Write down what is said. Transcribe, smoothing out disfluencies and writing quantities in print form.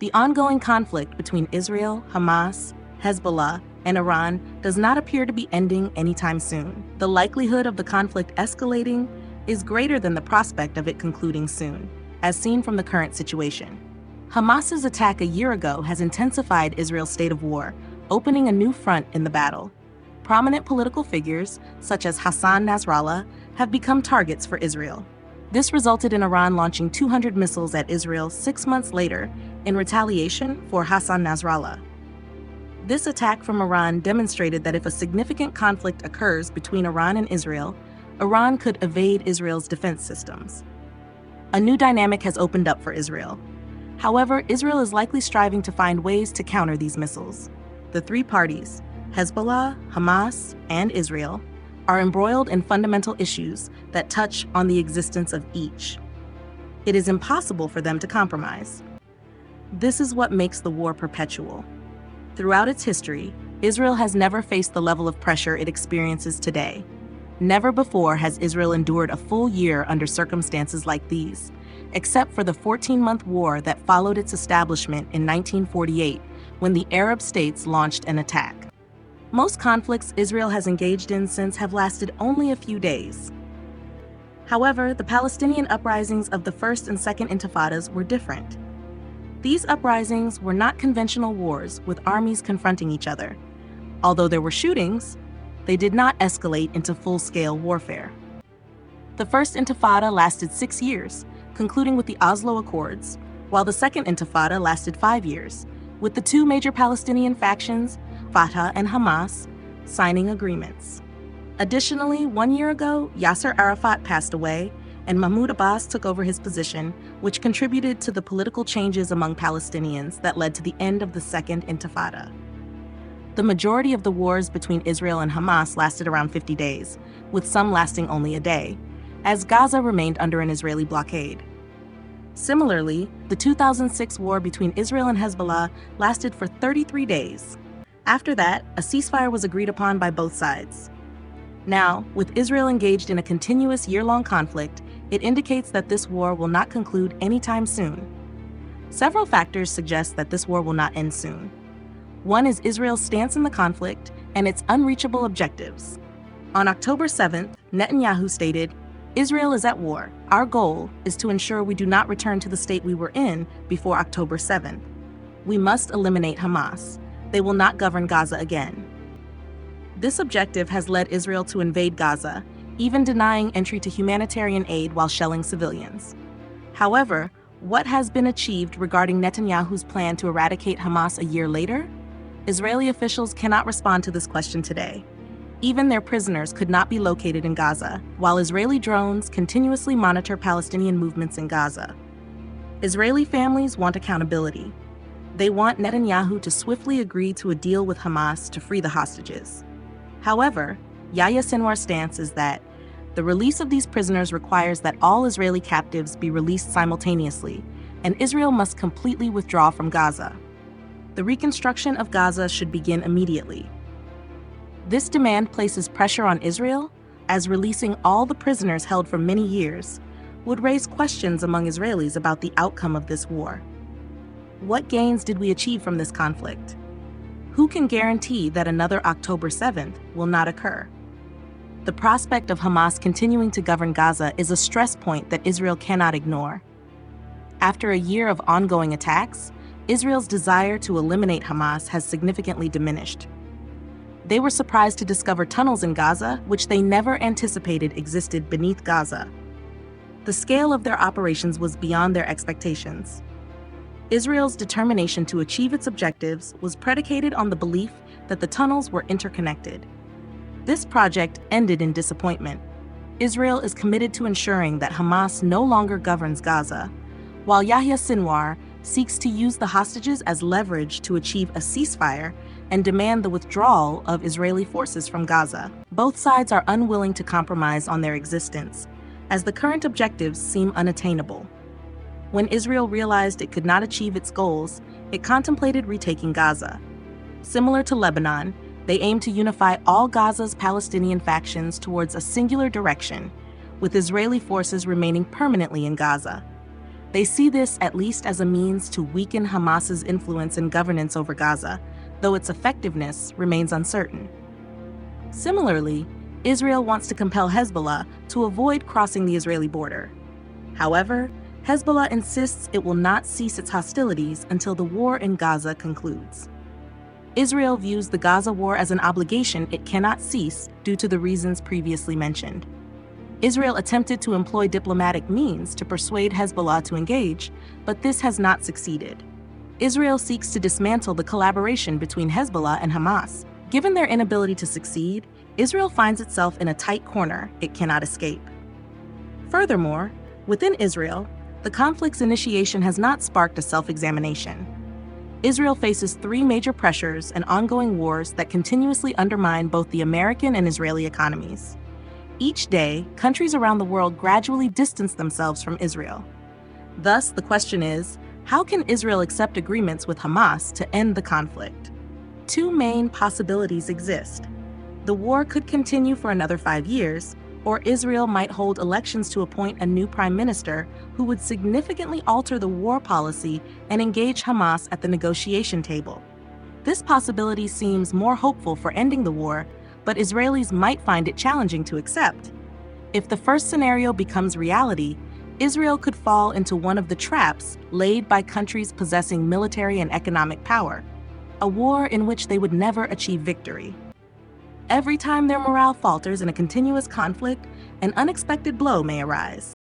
The ongoing conflict between Israel, Hamas, Hezbollah, and Iran does not appear to be ending anytime soon. The likelihood of the conflict escalating is greater than the prospect of it concluding soon, as seen from the current situation. Hamas's attack a year ago has intensified Israel's state of war, opening a new front in the battle. Prominent political figures, such as Hassan Nasrallah, have become targets for Israel. This resulted in Iran launching 200 missiles at Israel 6 months later in retaliation for Hassan Nasrallah. This attack from Iran demonstrated that if a significant conflict occurs between Iran and Israel, Iran could evade Israel's defense systems. A new dynamic has opened up for Israel. However, Israel is likely striving to find ways to counter these missiles. The three parties, Hezbollah, Hamas, and Israel, are embroiled in fundamental issues that touch on the existence of each. It is impossible for them to compromise. This is what makes the war perpetual. Throughout its history, Israel has never faced the level of pressure it experiences today. Never before has Israel endured a full year under circumstances like these, except for the 14-month war that followed its establishment in 1948, when the Arab states launched an attack. Most conflicts Israel has engaged in since have lasted only a few days. However, the Palestinian uprisings of the First and Second Intifadas were different. These uprisings were not conventional wars with armies confronting each other. Although there were shootings, they did not escalate into full-scale warfare. The First Intifada lasted 6 years, concluding with the Oslo Accords, while the Second Intifada lasted 5 years, with the two major Palestinian factions, Fatah and Hamas, signing agreements. Additionally, 1 year ago, Yasser Arafat passed away, and Mahmoud Abbas took over his position, which contributed to the political changes among Palestinians that led to the end of the Second Intifada. The majority of the wars between Israel and Hamas lasted around 50 days, with some lasting only a day, as Gaza remained under an Israeli blockade. Similarly, the 2006 war between Israel and Hezbollah lasted for 33 days. After that, a ceasefire was agreed upon by both sides. Now, with Israel engaged in a continuous year-long conflict, it indicates that this war will not conclude anytime soon. Several factors suggest that this war will not end soon. One is Israel's stance in the conflict and its unreachable objectives. On October 7th, Netanyahu stated, "Israel is at war. Our goal is to ensure we do not return to the state we were in before October 7th. We must eliminate Hamas. They will not govern Gaza again." This objective has led Israel to invade Gaza, even denying entry to humanitarian aid while shelling civilians. However, what has been achieved regarding Netanyahu's plan to eradicate Hamas a year later? Israeli officials cannot respond to this question today. Even their prisoners could not be located in Gaza, while Israeli drones continuously monitor Palestinian movements in Gaza. Israeli families want accountability. They want Netanyahu to swiftly agree to a deal with Hamas to free the hostages. However, Yahya Sinwar's stance is that the release of these prisoners requires that all Israeli captives be released simultaneously, and Israel must completely withdraw from Gaza. The reconstruction of Gaza should begin immediately. This demand places pressure on Israel, as releasing all the prisoners held for many years would raise questions among Israelis about the outcome of this war. What gains did we achieve from this conflict? Who can guarantee that another October 7th will not occur? The prospect of Hamas continuing to govern Gaza is a stress point that Israel cannot ignore. After a year of ongoing attacks, Israel's desire to eliminate Hamas has significantly diminished. They were surprised to discover tunnels in Gaza, which they never anticipated existed beneath Gaza. The scale of their operations was beyond their expectations. Israel's determination to achieve its objectives was predicated on the belief that the tunnels were interconnected. This project ended in disappointment. Israel is committed to ensuring that Hamas no longer governs Gaza, while Yahya Sinwar seeks to use the hostages as leverage to achieve a ceasefire and demand the withdrawal of Israeli forces from Gaza. Both sides are unwilling to compromise on their existence, as the current objectives seem unattainable. When Israel realized it could not achieve its goals, it contemplated retaking Gaza. Similar to Lebanon, they aimed to unify all Gaza's Palestinian factions towards a singular direction, with Israeli forces remaining permanently in Gaza. They see this at least as a means to weaken Hamas's influence and governance over Gaza, though its effectiveness remains uncertain. Similarly, Israel wants to compel Hezbollah to avoid crossing the Israeli border. However, Hezbollah insists it will not cease its hostilities until the war in Gaza concludes. Israel views the Gaza war as an obligation it cannot cease due to the reasons previously mentioned. Israel attempted to employ diplomatic means to persuade Hezbollah to engage, but this has not succeeded. Israel seeks to dismantle the collaboration between Hezbollah and Hamas. Given their inability to succeed, Israel finds itself in a tight corner it cannot escape. Furthermore, within Israel, the conflict's initiation has not sparked a self-examination. Israel faces three major pressures and ongoing wars that continuously undermine both the American and Israeli economies. Each day, countries around the world gradually distance themselves from Israel. Thus, the question is, how can Israel accept agreements with Hamas to end the conflict? Two main possibilities exist. The war could continue for another 5 years, or Israel might hold elections to appoint a new prime minister who would significantly alter the war policy and engage Hamas at the negotiation table. This possibility seems more hopeful for ending the war, but Israelis might find it challenging to accept. If the first scenario becomes reality, Israel could fall into one of the traps laid by countries possessing military and economic power, a war in which they would never achieve victory. Every time their morale falters in a continuous conflict, an unexpected blow may arise.